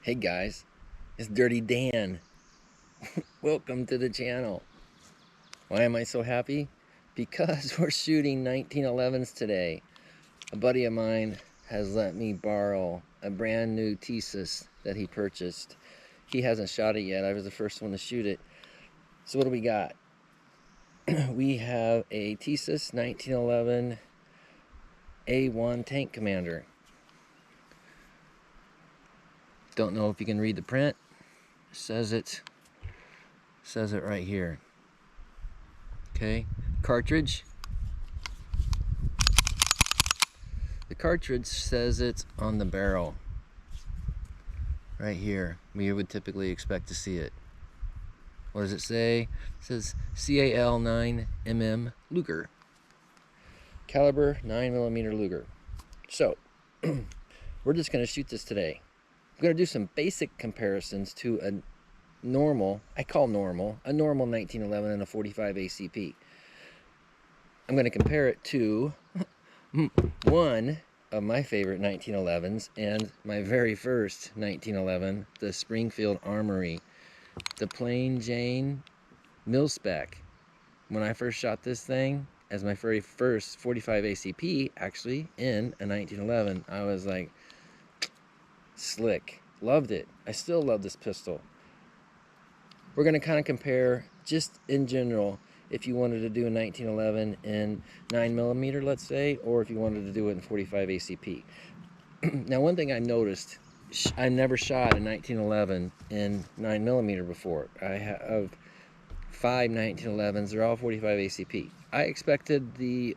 Hey guys, it's Dirty Dan. Welcome to the channel. Why am I so happy? Because we're shooting 1911s today. A buddy of mine has let me borrow a brand new Tisas that he purchased. He hasn't shot it yet. I was the first one to shoot it. So what do we got? We have a Tisas 1911 A1 Tank Commander. Don't know if you can read the print. Says it right here. Okay, cartridge. The cartridge says it's on the barrel right here. We would typically expect to see it. What does it say? It says CAL 9mm Luger, caliber 9mm Luger. So we're just going to shoot this today. I'm going to do some basic comparisons to a normal, a normal 1911 and a 45 ACP. I'm going to compare it to one of my favorite 1911s and my very first 1911, the Springfield Armory, the Plain Jane mil-spec. When I first shot this thing as my very first 45 ACP, actually in a 1911, I was like, slick, loved it. I still love this pistol. We're going to kind of compare just in general if you wanted to do a 1911 in 9mm, let's say, or if you wanted to do it in 45 ACP. Now, one thing I noticed, I never shot a 1911 in 9mm before. I have 5 1911s. They're all 45 ACP. I expected the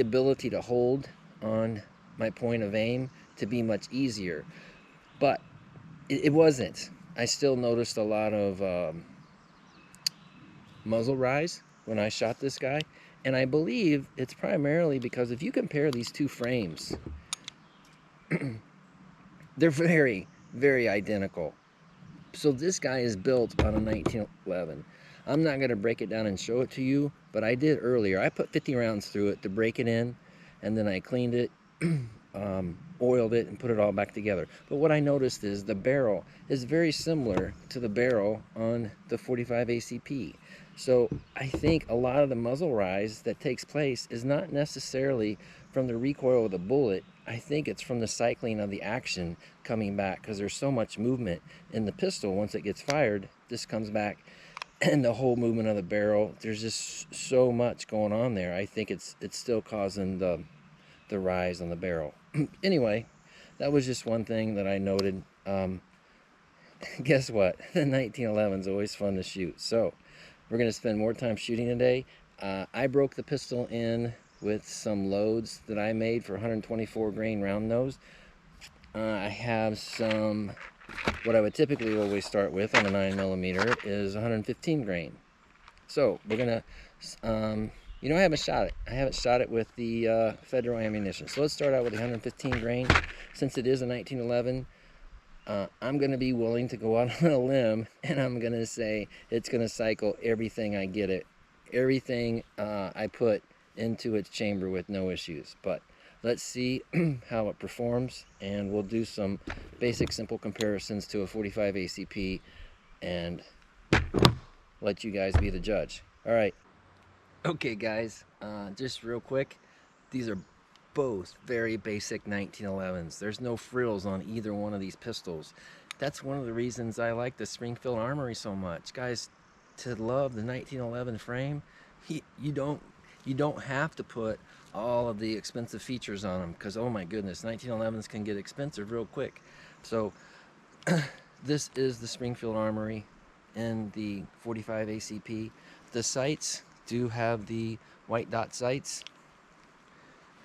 ability to hold on my point of aim to be much easier, but it wasn't. I still noticed a lot of muzzle rise when I shot this guy, and I believe it's primarily because if you compare these two frames, they're very, very identical. So this guy is built on a 1911. I'm not going to break it down and show it to you, but I did earlier. I put 50 rounds through it to break it in, and then I cleaned it, oiled it, and put it all back together. But what I noticed is the barrel is very similar to the barrel on the 45 ACP. So I think a lot of the muzzle rise that takes place is not necessarily from the recoil of the bullet. I think it's from the cycling of the action coming back, because there's so much movement in the pistol. Once it gets fired, this comes back, and the whole movement of the barrel, there's just so much going on there. I think it's still causing the rise on the barrel. Anyway, that was just one thing that I noted. Guess what? The 1911 is always fun to shoot. So we're going to spend more time shooting today. I broke the pistol in with some loads that I made for 124 grain round nose. I have some, what I would typically always start with on a 9mm is 115 grain. So we're going to, I haven't shot it. I haven't shot it with the Federal ammunition. So let's start out with 115 grain. Since it is a 1911, I'm going to be willing to go out on a limb, and I'm going to say it's going to cycle everything I get it. Everything I put into its chamber with no issues. But let's see how it performs, and we'll do some basic simple comparisons to a 45 ACP and let you guys be the judge. All right. Okay, guys, just real quick, these are both very basic 1911s. There's no frills on either one of these pistols. That's one of the reasons I like the Springfield Armory so much. Guys, to love the 1911 frame, you don't have to put all of the expensive features on them, because oh my goodness, 1911s can get expensive real quick. So this is the Springfield Armory in the 45 ACP. The sights do have the white dot sights.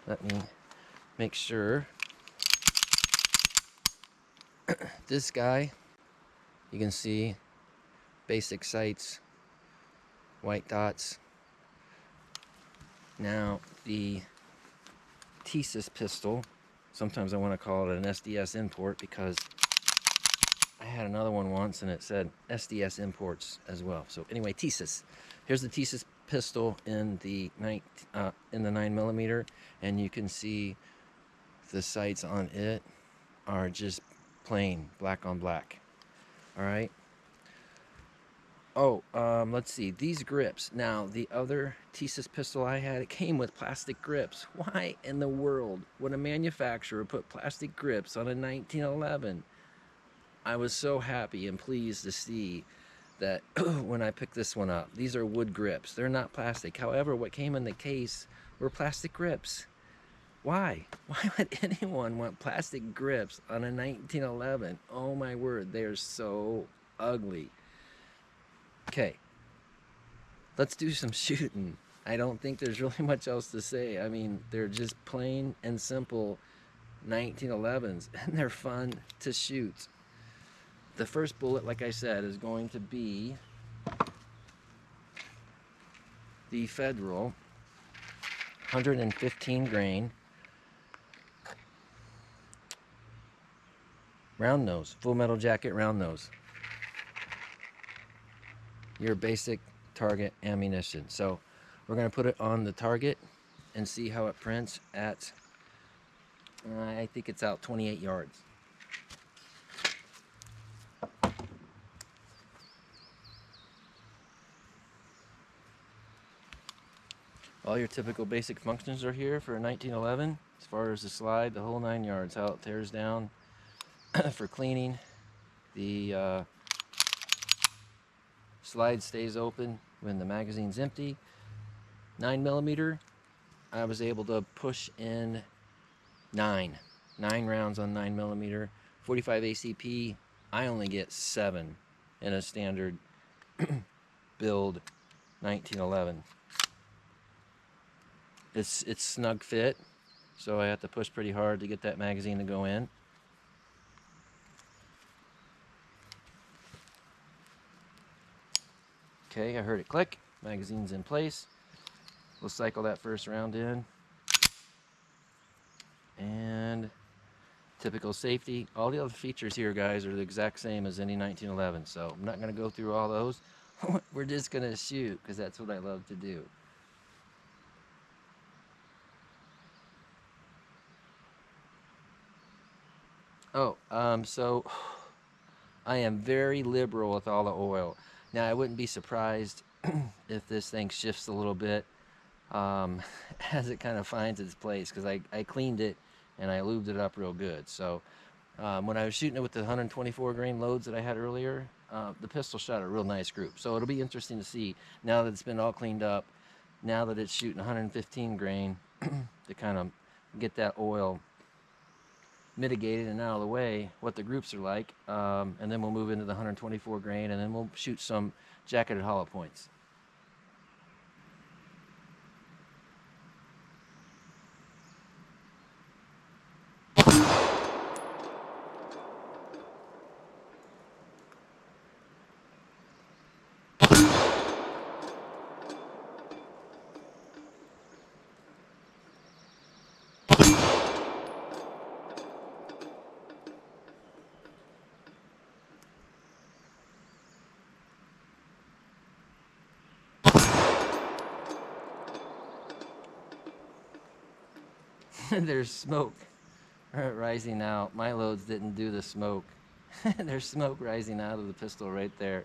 Let me make sure. This guy, you can see basic sights, white dots. Now the Tisas pistol, sometimes I want to call it an SDS import, because I had another one once and it said SDS imports as well. So anyway, Tisas. Here's the Tisas pistol in the 9mm, and you can see the sights on it are just plain, black on black. All right. Oh, let's see. These grips. Now, the other Tisas pistol I had, it came with plastic grips. Why in the world would a manufacturer put plastic grips on a 1911? I was so happy and pleased to see that when I picked this one up. These are wood grips. They're not plastic. However, what came in the case were plastic grips. Why? Why would anyone want plastic grips on a 1911? Oh my word, they are so ugly. Okay, let's do some shooting. I don't think there's really much else to say. I mean, they're just plain and simple 1911s, and they're fun to shoot. The first bullet, like I said, is going to be the Federal 115 grain round nose, full metal jacket round nose. Your basic target ammunition. So we're going to put it on the target and see how it prints at, I think it's out 28 yards. All your typical basic functions are here for a 1911. As far as the slide, the whole 9 yards, how it tears down for cleaning. The slide stays open when the magazine's empty. 9mm, I was able to push in 9 rounds on 9mm. 45 ACP, I only get 7 in a standard build 1911. It's snug fit, so I have to push pretty hard to get that magazine to go in. Okay, I heard it click. Magazine's in place. We'll cycle that first round in. And typical safety. All the other features here, guys, are the exact same as any 1911, so I'm not going to go through all those. We're just going to shoot, because that's what I love to do. Oh, so I am very liberal with all the oil. Now, I wouldn't be surprised if this thing shifts a little bit as it kind of finds its place, because I cleaned it and I lubed it up real good. So when I was shooting it with the 124 grain loads that I had earlier, the pistol shot a real nice group. So it'll be interesting to see, now that it's been all cleaned up, now that it's shooting 115 grain, to kind of get that oil mitigated and out of the way, what the groups are like, and then we'll move into the 124 grain, and then we'll shoot some jacketed hollow points. There's smoke rising out. My loads didn't do the smoke. There's smoke rising out of the pistol right there.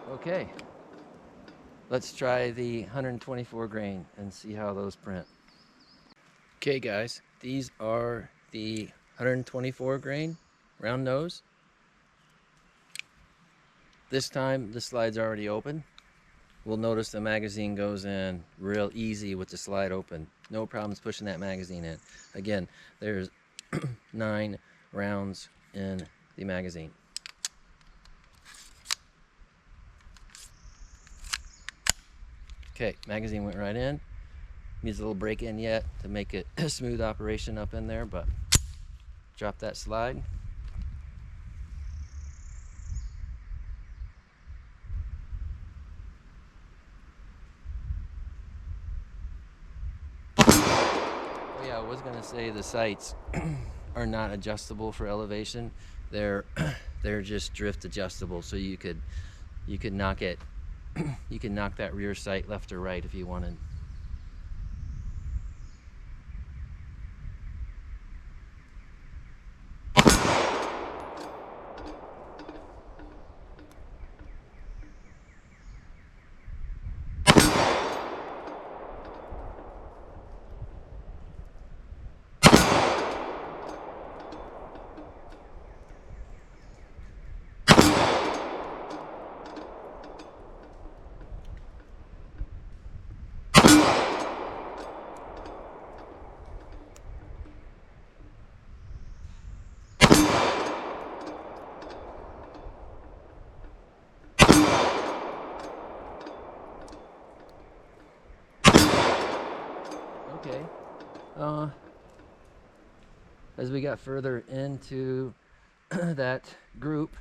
Okay, let's try the 124 grain and see how those print. Okay guys, these are the 124 grain round nose. This time the slide's already open. We'll notice the magazine goes in real easy with the slide open. No problems pushing that magazine in. Again, there's 9 rounds in the magazine. Okay, magazine went right in. Needs a little break in yet to make it a smooth operation up in there, but drop that slide. Oh yeah, I was gonna say the sights are not adjustable for elevation. They're they're just drift adjustable, so you could knock it you can knock that rear sight left or right if you wanted. Okay. As we got further into that group,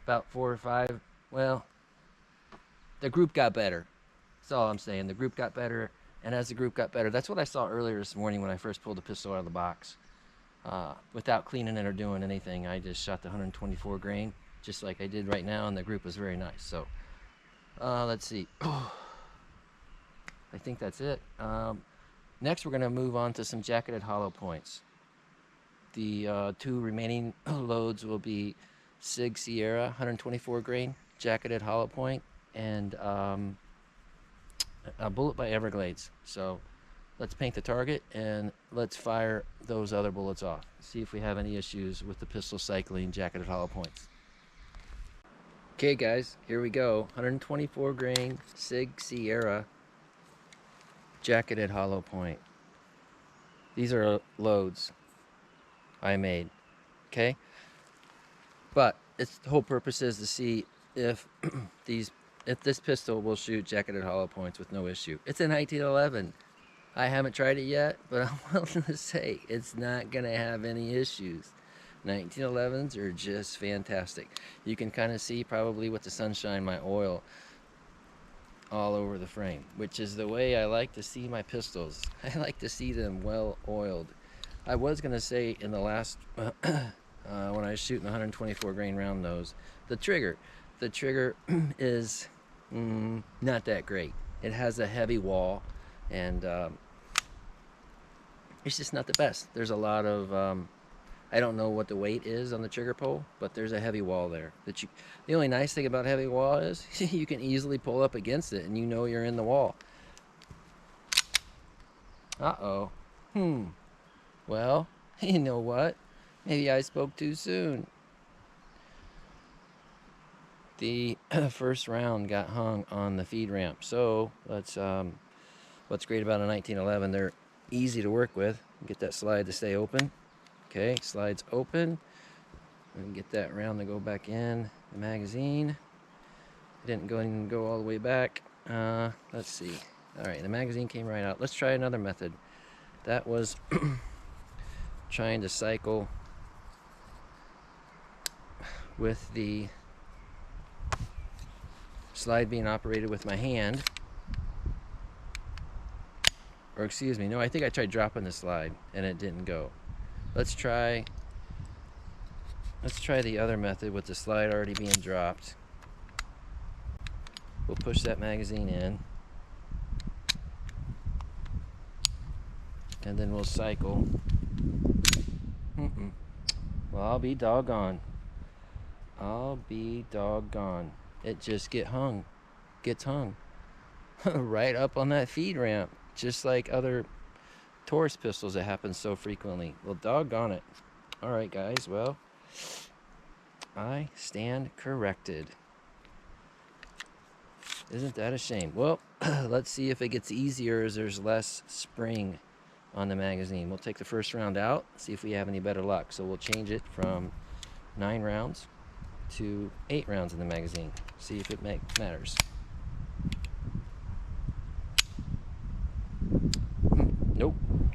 about 4 or 5, well, the group got better. That's all I'm saying. The group got better, and as the group got better, that's what I saw earlier this morning when I first pulled the pistol out of the box. Without cleaning it or doing anything, I just shot the 124 grain, just like I did right now, and the group was very nice. So, let's see. I think that's it. Next, we're going to move on to some jacketed hollow points. The 2 remaining loads will be Sig Sierra 124 grain jacketed hollow point and a bullet by Everglades. So let's paint the target and let's fire those other bullets off. See if we have any issues with the pistol cycling jacketed hollow points. Okay guys, here we go. 124 grain Sig Sierra jacketed hollow point. These are loads I made, okay? But its the whole purpose is to see if if this pistol will shoot jacketed hollow points with no issue. It's a 1911. I haven't tried it yet, but I'm willing to say it's not gonna have any issues. 1911s are just fantastic. You can kind of see probably with the sunshine my oil all over the frame, which is the way I like to see my pistols. I like to see them well oiled. I was gonna say in the last when I was shooting 124 grain round nose, the trigger is not that great. It has a heavy wall, and it's just not the best. There's a lot of I don't know what the weight is on the trigger pull, but there's a heavy wall there. The only nice thing about heavy wall is you can easily pull up against it, and you know you're in the wall. Uh-oh. Well, you know what? Maybe I spoke too soon. The first round got hung on the feed ramp. So let's what's great about a 1911, they're easy to work with. Get that slide to stay open. Okay, slide's open. And get that round to go back in the magazine. It didn't go all the way back. Let's see. All right, the magazine came right out. Let's try another method. That was trying to cycle with the slide being operated with my hand. Or excuse me, no, I think I tried dropping the slide and it didn't go. Let's try the other method with the slide already being dropped. We'll push that magazine in. And then we'll cycle. Well, I'll be doggone. It just gets hung right up on that feed ramp, just like other Taurus pistols that happen so frequently. Well, doggone it. All right, guys, well, I stand corrected. Isn't that a shame? Well, let's see if it gets easier as there's less spring on the magazine. We'll take the first round out, see if we have any better luck. So we'll change it from 9 rounds to 8 rounds in the magazine. See if it matters.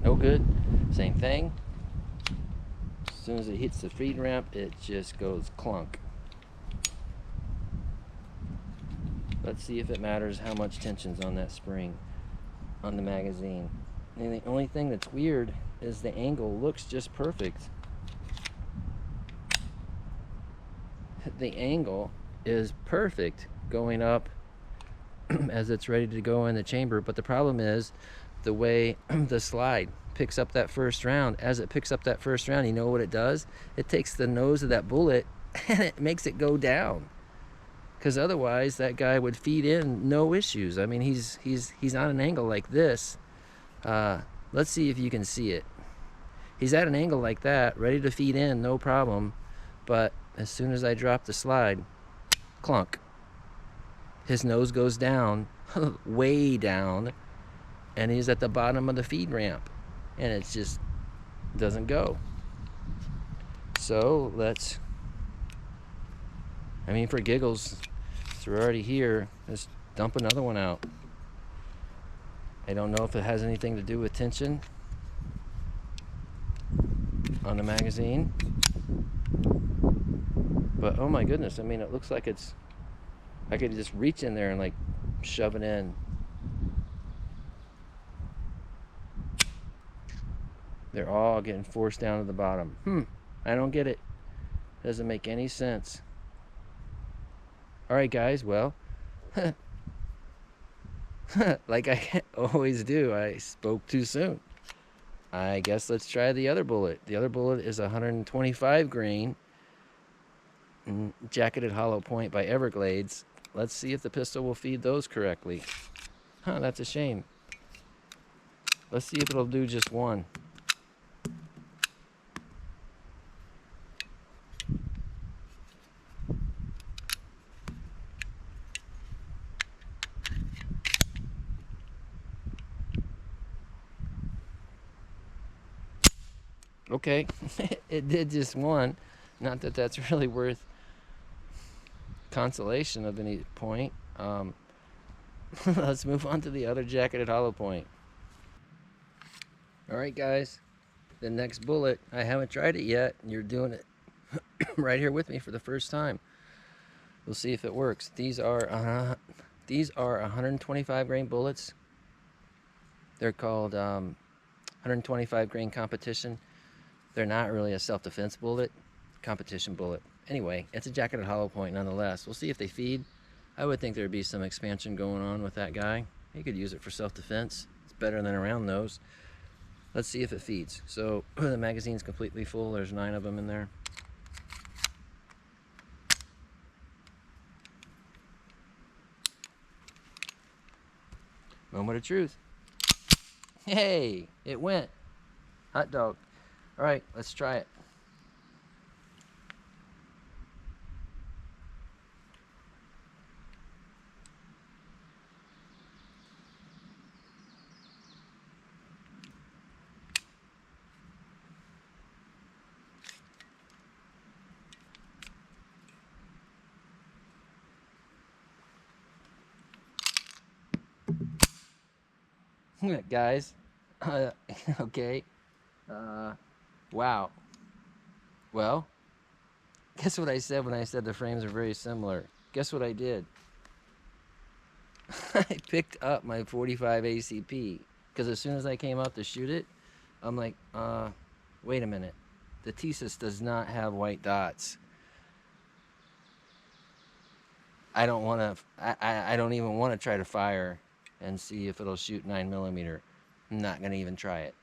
No good. Same thing. As soon as it hits the feed ramp, it just goes clunk. Let's see if it matters how much tension's on that spring on the magazine. And the only thing that's weird is the angle looks just perfect. The angle is perfect going up as it's ready to go in the chamber, but the problem is the way the slide picks up that first round. As it picks up that first round, you know what it does? It takes the nose of that bullet and it makes it go down, because otherwise that guy would feed in no issues. I mean, he's on an angle like this. Let's see if you can see it. He's at an angle like that, ready to feed in, no problem. But as soon as I drop the slide, clunk. His nose goes down, way down, and he's at the bottom of the feed ramp, and it just doesn't go. So let's, I mean, for giggles, so we're already here, let's dump another one out. I don't know if it has anything to do with tension on the magazine, but oh my goodness, I mean, it looks like it's, I could just reach in there and like shove it in. They're all getting forced down to the bottom. I don't get it. Doesn't make any sense. All right, guys, well, like I always do, I spoke too soon. I guess let's try the other bullet. The other bullet is 125 grain jacketed hollow point by Everglades. Let's see if the pistol will feed those correctly. That's a shame. Let's see if it'll do just one. Okay, it did just one. Not that that's really worth consolation of any point. Let's move on to the other jacketed hollow point. All right, guys, the next bullet, I haven't tried it yet. You're doing it right here with me for the first time. We'll see if it works. These are 125 grain bullets. They're called 125 grain competition. They're not really a self-defense bullet, competition bullet. Anyway, it's a jacketed hollow point nonetheless. We'll see if they feed. I would think there'd be some expansion going on with that guy. He could use it for self-defense. It's better than a round nose. Let's see if it feeds. So the magazine's completely full. There's 9 of them in there. Moment of truth. Hey, it went. Hot dog. All right, let's try it. Guys, okay. Wow. Well, guess what I said when I said the frames are very similar? Guess what I did? I picked up my 45 ACP, because as soon as I came up to shoot it, I'm like, wait a minute. The Tisas does not have white dots. I don't want to, I don't even want to try to fire and see if it'll shoot 9mm. I'm not going to even try it.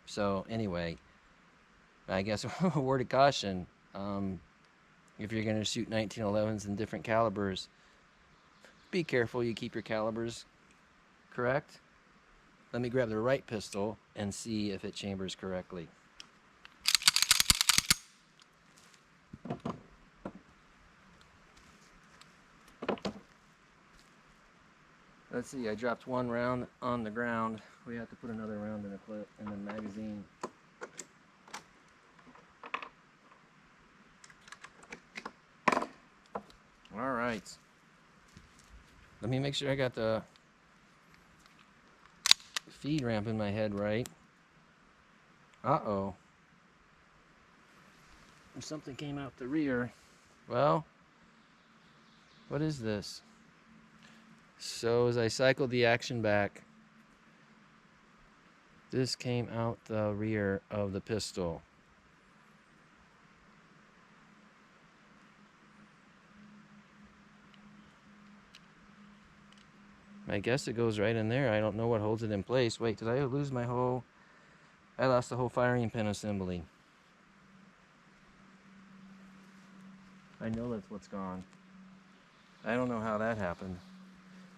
So anyway, I guess a word of caution, if you're going to shoot 1911s in different calibers, be careful you keep your calibers correct. Let me grab the right pistol and see if it chambers correctly. Let's see, I dropped one round on the ground. We have to put another round in the clip in the magazine. All right. Let me make sure I got the feed ramp in my head right. Uh-oh. Something came out the rear. Well, what is this? So as I cycled the action back, this came out the rear of the pistol. I guess it goes right in there. I don't know what holds it in place. Wait, did I lose my whole... I lost the whole firing pin assembly. I know that's what's gone. I don't know how that happened.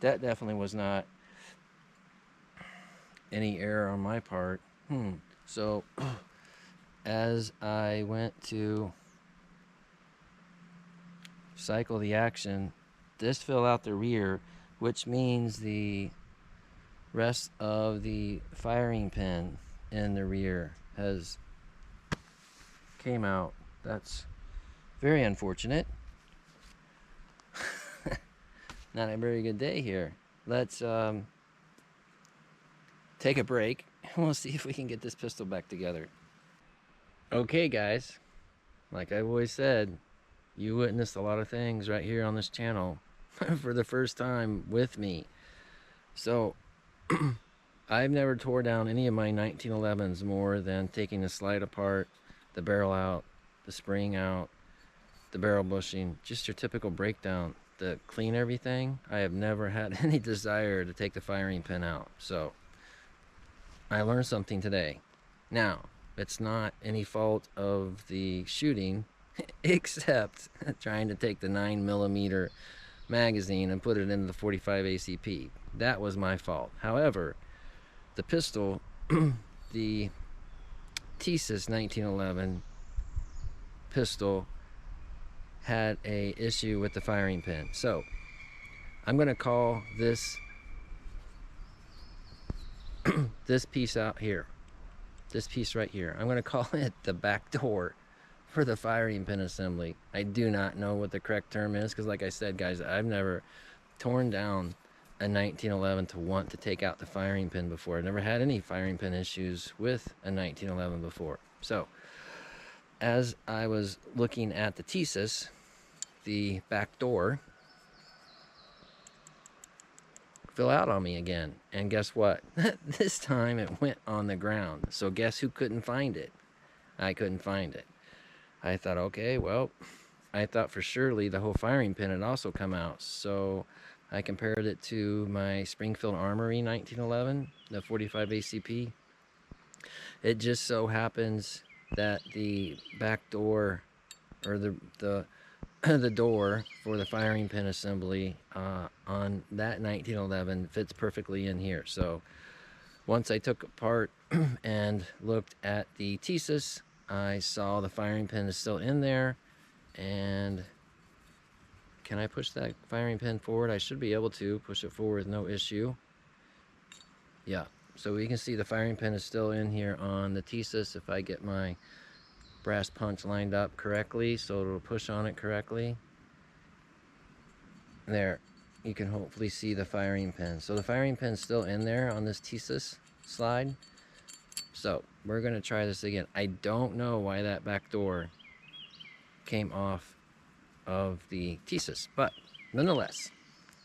That definitely was not any error on my part. So, as I went to cycle the action, this fell out the rear, which means the rest of the firing pin in the rear has came out. That's very unfortunate. Not a very good day here. Let's take a break and we'll see if we can get this pistol back together. Okay guys, like I've always said, you witnessed a lot of things right here on this channel for the first time with me. So I've never tore down any of my 1911s more than taking the slide apart, the barrel out, the spring out, the barrel bushing, just your typical breakdown. To clean everything, I have never had any desire to take the firing pin out. So I learned something today. Now, it's not any fault of the shooting except trying to take the 9mm magazine and put it into the 45 ACP. That was my fault. However, the pistol, the Tisas 1911 pistol, had a issue with the firing pin. So I'm going to call this this piece out here, this piece right here, I'm going to call it the back door for the firing pin assembly. I do not know what the correct term is because, like I said, guys, I've never torn down a 1911 to want to take out the firing pin before. I've never had any firing pin issues with a 1911 before. So as I was looking at the Tisas, the back door fell out on me again. And guess what? This time it went on the ground. So guess who couldn't find it? I couldn't find it. I thought, okay, well, I thought for surely the whole firing pin had also come out. So I compared it to my Springfield Armory 1911, the 45 ACP. It just so happens that the back door, or the the door for the firing pin assembly on that 1911 fits perfectly in here. So once I took apart and looked at the Tisas, I saw the firing pin is still in there. And can I push that firing pin forward? I should be able to push it forward with no issue. Yeah, so we can see the firing pin is still in here on the Tisas if I get my brass punch lined up correctly, so it'll push on it correctly. There, you can hopefully see the firing pin. So the firing pin's still in there on this Tisas slide. So we're gonna try this again. I don't know why that back door came off of the Tisas, but nonetheless,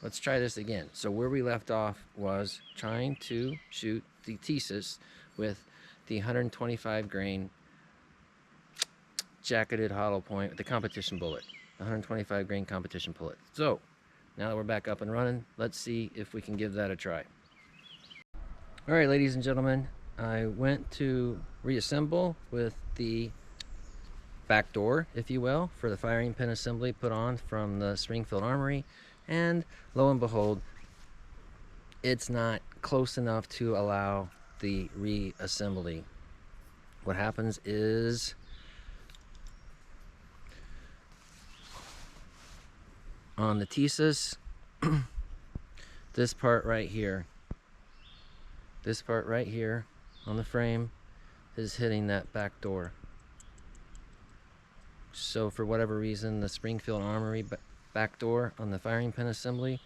let's try this again. So where we left off was trying to shoot the Tisas with the 125 grain jacketed hollow point with the competition bullet, the 125 grain competition bullet. So now that we're back up and running, let's see if we can give that a try. All right, ladies and gentlemen, I went to reassemble with the back door, if you will, for the firing pin assembly put on from the Springfield Armory, and lo and behold, it's not close enough to allow the reassembly. What happens is on the Tisas, this part right here on the frame is hitting that back door. So for whatever reason, the Springfield Armory back door on the firing pin assembly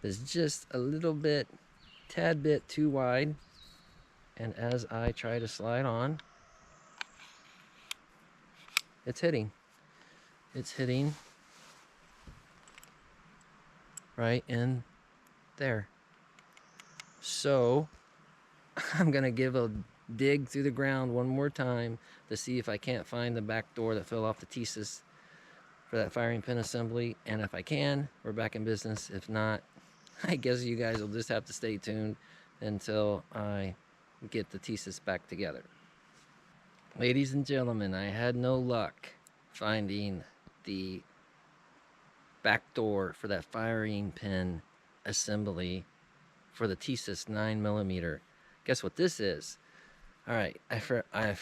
is just a little bit, tad bit too wide. And as I try to slide on, it's hitting. It's hitting right in there. So I'm gonna give a dig through the ground one more time to see if I can't find the back door that fell off the Tisas for that firing pin assembly. And if I can, we're back in business. If not, I guess you guys will just have to stay tuned until I get the Tisas back together. Ladies and gentlemen, I had no luck finding the back door for that firing pin assembly for the Tisas 9mm. Guess what this is? All right, I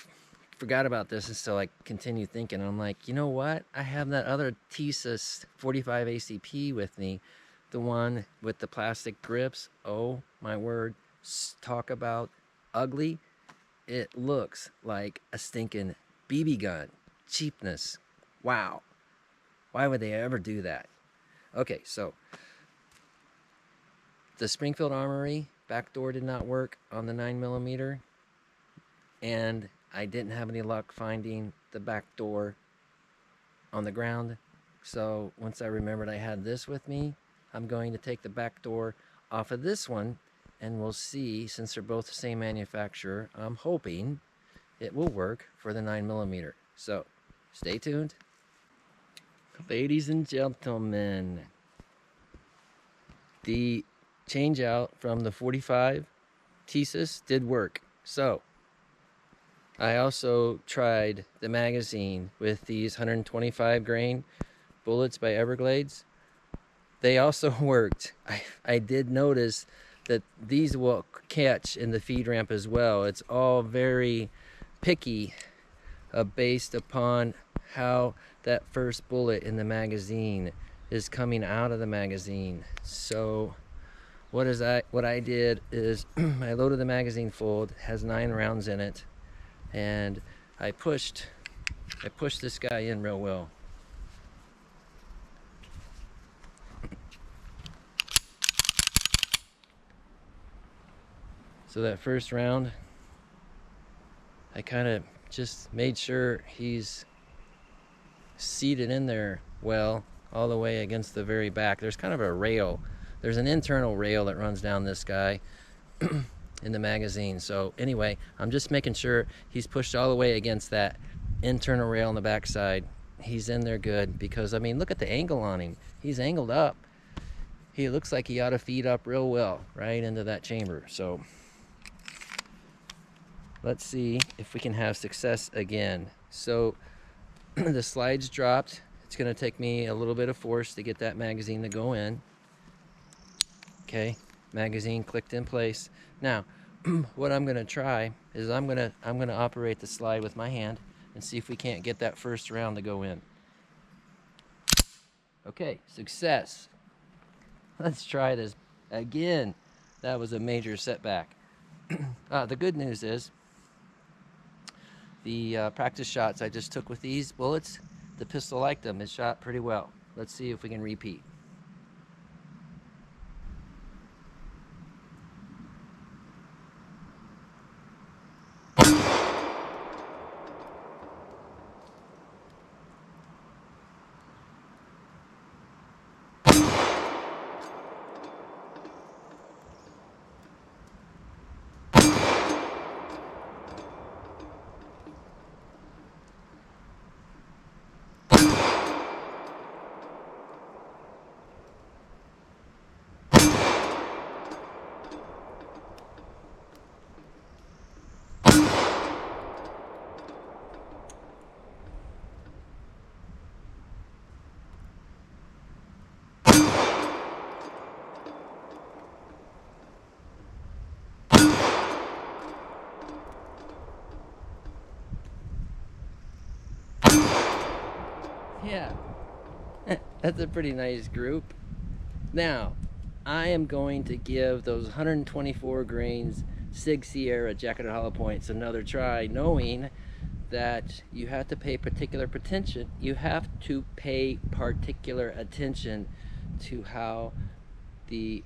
forgot about this, and so I continued thinking. I'm like, you know what? I have that other Tisas 45 ACP with me, the one with the plastic grips. Oh my word! Talk about ugly. It looks like a stinking BB gun. Cheapness. Wow. Why would they ever do that? Okay, so the Springfield Armory back door did not work on the 9mm, and I didn't have any luck finding the back door on the ground. So once I remembered I had this with me, I'm going to take the back door off of this one, and we'll see, since they're both the same manufacturer, I'm hoping it will work for the 9mm. So stay tuned. Ladies and gentlemen, the change out from the 45 Tisas did work. So I also tried the magazine with these 125 grain bullets by Everglades. They also worked. I did notice that these will catch in the feed ramp as well. It's all very picky based upon how that first bullet in the magazine is coming out of the magazine. So what I did is I loaded the magazine full. It has 9 rounds in it, and I pushed this guy in real well. So that first round, I kind of just made sure he's seated in there well, all the way against the very back. There's kind of a rail. There's an internal rail that runs down this guy in the magazine. So anyway, I'm just making sure he's pushed all the way against that internal rail on the backside. He's in there good, because I mean, look at the angle on him. He's angled up. He looks like he ought to feed up real well right into that chamber. So let's see if we can have success again. So the slides dropped. It's going to take me a little bit of force to get that magazine to go in. Okay, magazine clicked in place. Now, what I'm going to try is I'm going to operate the slide with my hand and see if we can't get that first round to go in. Okay, success. Let's try this again. That was a major setback. The good news is the practice shots I just took with these bullets, the pistol liked them. It shot pretty well. Let's see if we can repeat. Yeah, that's a pretty nice group. Now, I am going to give those 124 grains Sig Sierra Jacketed Hollow Points another try, knowing that you have to pay particular attention. You have to pay particular attention to how the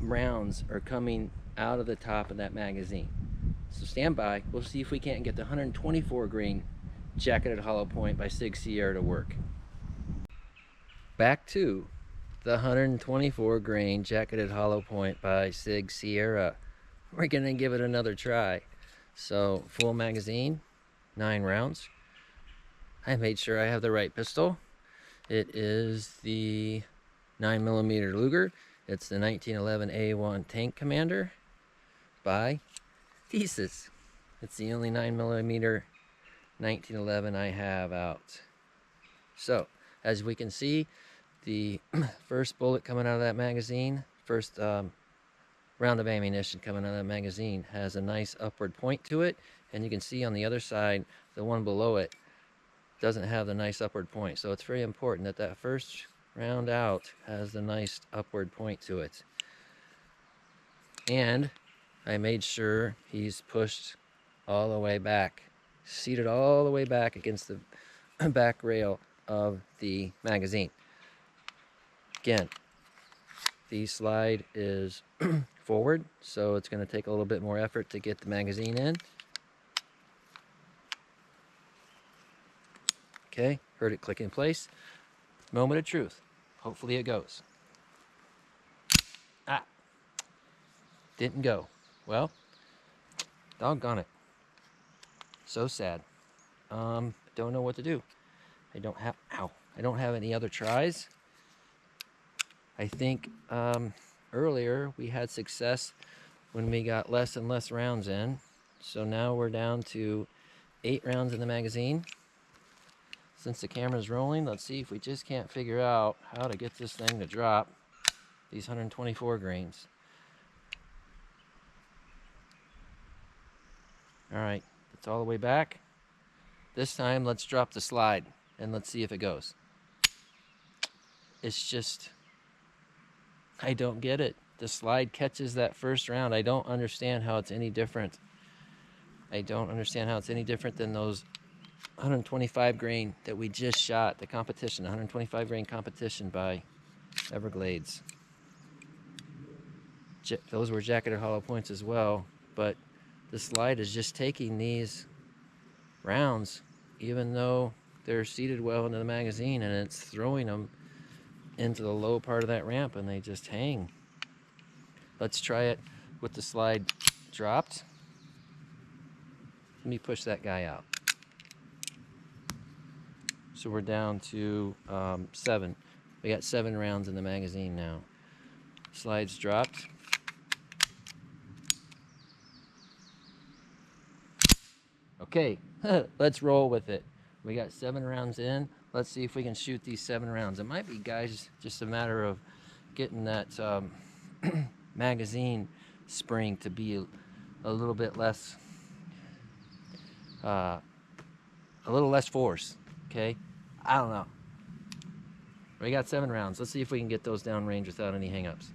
rounds are coming out of the top of that magazine. So stand by. We'll see if we can't get the 124 grain jacketed hollow point by Sig Sierra to work. Back to the 124 grain jacketed hollow point by Sig Sierra. We're gonna give it another try. So full magazine, 9 rounds. I made sure I have the right pistol. It is the 9mm Luger. It's the 1911 A1 Tank Commander by Tisas. It's the only 9mm 1911 I have out. So, as we can see, the first bullet coming out of that magazine, first round of ammunition coming out of that magazine has a nice upward point to it, and you can see on the other side, the one below it doesn't have the nice upward point. So it's very important that that first round out has the nice upward point to it. And I made sure he's pushed all the way back, seated all the way back against the back rail of the magazine. Again, the slide is forward, so it's going to take a little bit more effort to get the magazine in. Okay, heard it click in place. Moment of truth. Hopefully it goes. Ah, didn't go. Well, doggone it. So sad. Don't know what to do. I don't have any other tries. I think earlier we had success when we got less and less rounds in. So now we're down to 8 rounds in the magazine. Since the camera's rolling, let's see if we just can't figure out how to get this thing to drop these 124 grains. All right, it's all the way back. This time, let's drop the slide and let's see if it goes. It's just, I don't get it. The slide catches that first round. I don't understand how it's any different. I don't understand how it's any different than those 125 grain that we just shot, the competition, 125 grain competition by Everglades. Those were jacketed hollow points as well, but the slide is just taking these rounds, even though they're seated well into the magazine, and it's throwing them into the low part of that ramp, and they just hang. Let's try it with the slide dropped. Let me push that guy out. So we're down to 7. We got 7 rounds in the magazine now. Slides dropped. Okay, let's roll with it. We got 7 rounds in. Let's see if we can shoot these 7 rounds. It might be, guys, just a matter of getting that magazine spring to be a little bit less, a little less force. Okay, I don't know. We got 7 rounds. Let's see if we can get those downrange without any hangups.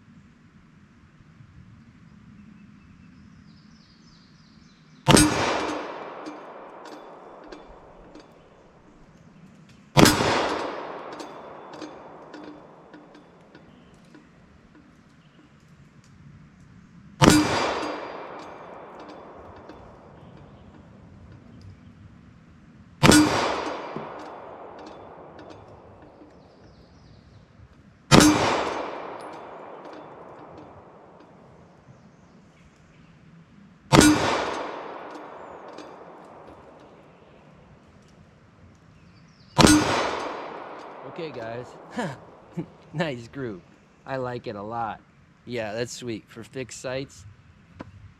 Okay, guys. Nice groove. I like it a lot. Yeah, that's sweet. For fixed sights,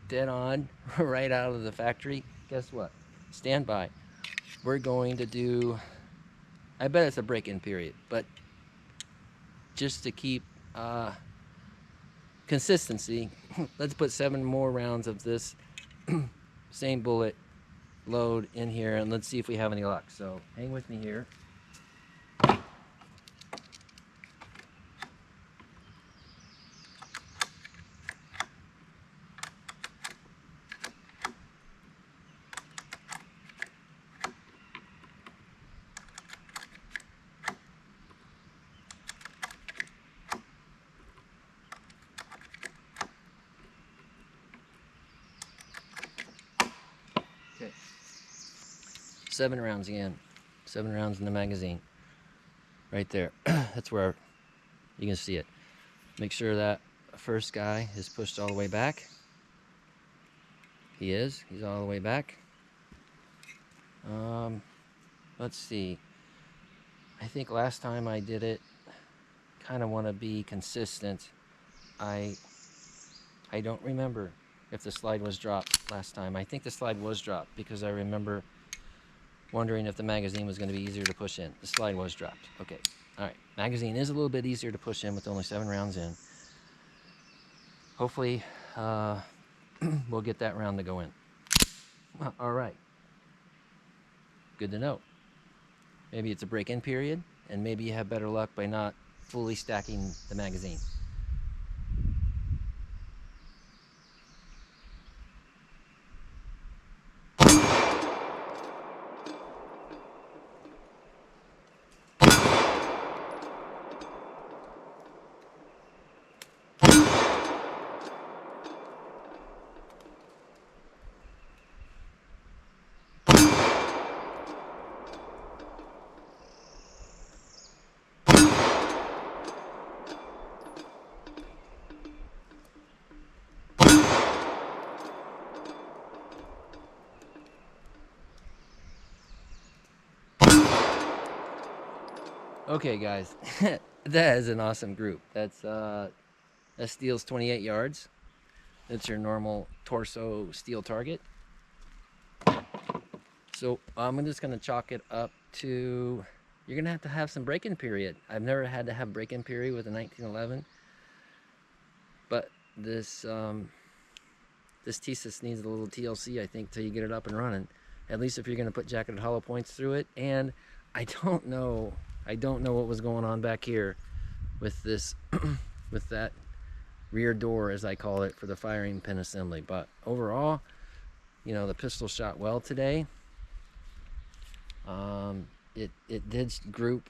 dead on, right out of the factory. Guess what? Stand by. We're going to do, I bet it's a break-in period, but just to keep consistency, let's put 7 more rounds of this same bullet load in here, and let's see if we have any luck. So hang with me here. Okay. 7 rounds again. 7 rounds in the magazine. Right there. That's where you can see it. Make sure that first guy is pushed all the way back. He is. He's all the way back. Let's see. I think last time I did it, kind of want to be consistent. I don't remember if the slide was dropped last time. I think the slide was dropped because I remember wondering if the magazine was going to be easier to push in. The slide was dropped. Okay. All right. Magazine is a little bit easier to push in with only 7 rounds in. Hopefully, we'll get that round to go in. All right. Good to know. Maybe it's a break-in period, and maybe you have better luck by not fully stacking the magazine. Okay, guys, that is an awesome group. That steals 28 yards. That's your normal torso steel target. So I'm just going to chalk it up to, you're going to have some break-in period. I've never had to have break-in period with a 1911, but this Tisas needs a little TLC, I think, till you get it up and running. At least if you're going to put jacketed hollow points through it. And I don't know what was going on back here with this, with that rear door, as I call it, for the firing pin assembly. But overall, you know, the pistol shot well today. It did group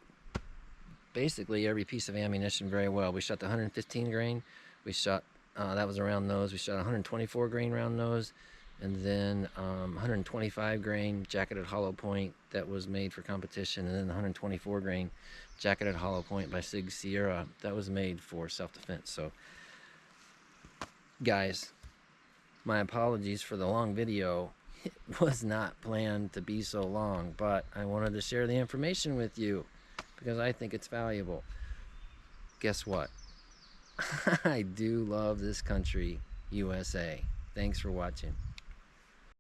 basically every piece of ammunition very well. We shot the 115 grain. We shot, that was a round nose. We shot 124 grain round nose. And then 125 grain jacketed hollow point that was made for competition, and then 124 grain jacketed hollow point by Sig Sierra that was made for self-defense. So, guys, my apologies for the long video. It was not planned to be so long, but I wanted to share the information with you because I think it's valuable. Guess what? I do love this country, USA. Thanks for watching.